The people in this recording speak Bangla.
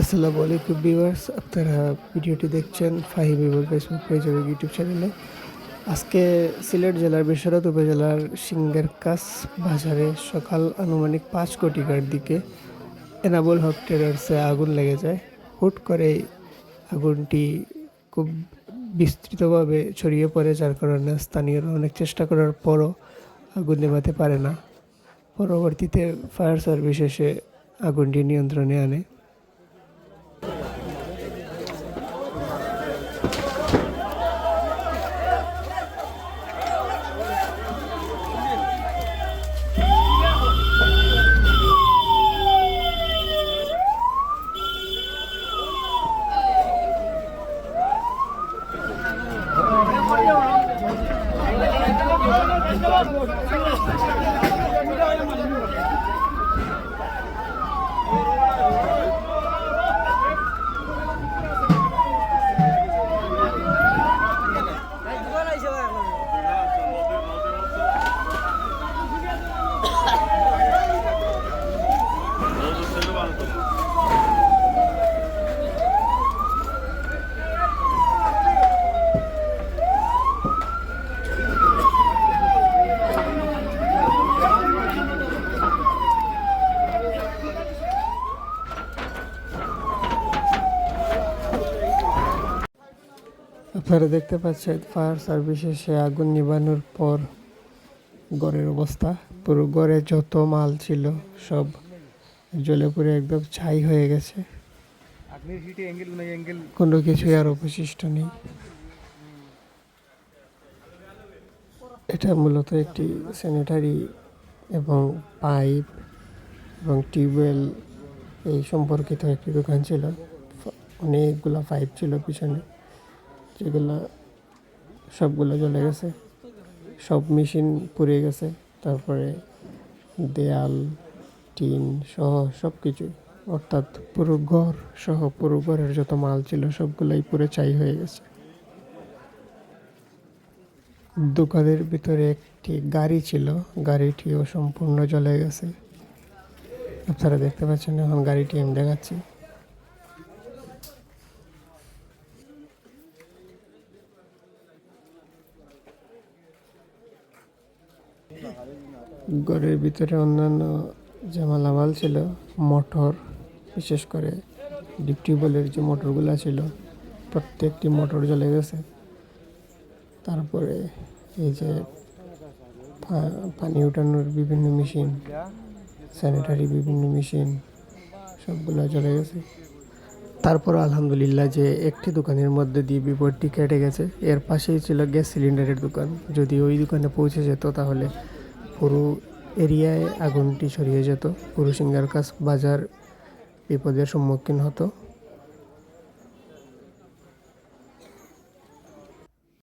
আসসালামু আলাইকুম ভিউয়ার্স, আপনারা ভিডিওটি দেখছেন ফাহিম এবং ফেসবুক পেজ এবং ইউটিউব চ্যানেলে। আজকে সিলেট জেলার বেশরত উপজেলার সিঙ্গারকাস বাজারে সকাল আনুমানিক 5 কোটিকার দিকে এনামুল হক ট্রেডার্সে আগুন লেগে যায়। হুট করে আগুনটি খুব বিস্তৃতভাবে ছড়িয়ে পড়ে, যার কারণে স্থানীয়রা অনেক চেষ্টা করার পরও আগুন নেভাতে পারে না। পরবর্তীতে ফায়ার সার্ভিস এসে আগুনটি নিয়ন্ত্রণে আনে। আপনারা দেখতে পাচ্ছেন ফায়ার সার্ভিস এসে আগুন নিভানোর পর ঘরের অবস্থা, পুরো ঘরে যত মাল ছিল সব জ্বলে পুড়ে একদম ছাই হয়ে গেছে। কোনো কিছুই আর অবশিষ্ট নেই। এটা মূলত একটি স্যানিটারি এবং পাইপ এবং টিউবওয়েল এই সম্পর্কিত একটি দোকান ছিল। অনেকগুলো পাইপ ছিল পিছনে, যেগুলো সবগুলো জ্বলে গেছে, সব মেশিন পুড়ে গেছে। তারপরে দেয়াল, টিন সহ সব কিছু, অর্থাৎ পুরো ঘর সহ পুরো ঘরের যত মাল ছিল সবগুলোই পুরো ছাই হয়ে গেছে। দোকানের ভিতরে একটি গাড়ি ছিল, গাড়িটিও সম্পূর্ণ জ্বলে গেছে। আপনারা দেখতে পাচ্ছেন, এখন গাড়িটি আমি দেখাচ্ছি। ঘরের ভিতরে অন্যান্য যে মালামাল ছিল, মোটর, বিশেষ করে ডিপ টিউবওয়েলের যে মোটরগুলো ছিল প্রত্যেকটি মোটর জ্বলে গেছে। তারপরে এই যে পানি উঠানোর বিভিন্ন মেশিন, স্যানিটারি বিভিন্ন মেশিন সবগুলো জ্বলে গেছে। তারপর আলহামদুলিল্লাহ যে একটি দোকানের মধ্যে দিয়ে বিপদটি কেটে গেছে। এর পাশেই ছিল গ্যাস সিলিন্ডারের দোকান। যদি ওই দোকানে পৌঁছে যেত তাহলে পুরো এরিয়ায় আগুনটি ছড়িয়ে যেত, পুরো সিঙ্গারকাস বাজার বিপদের সম্মুখীন হতো।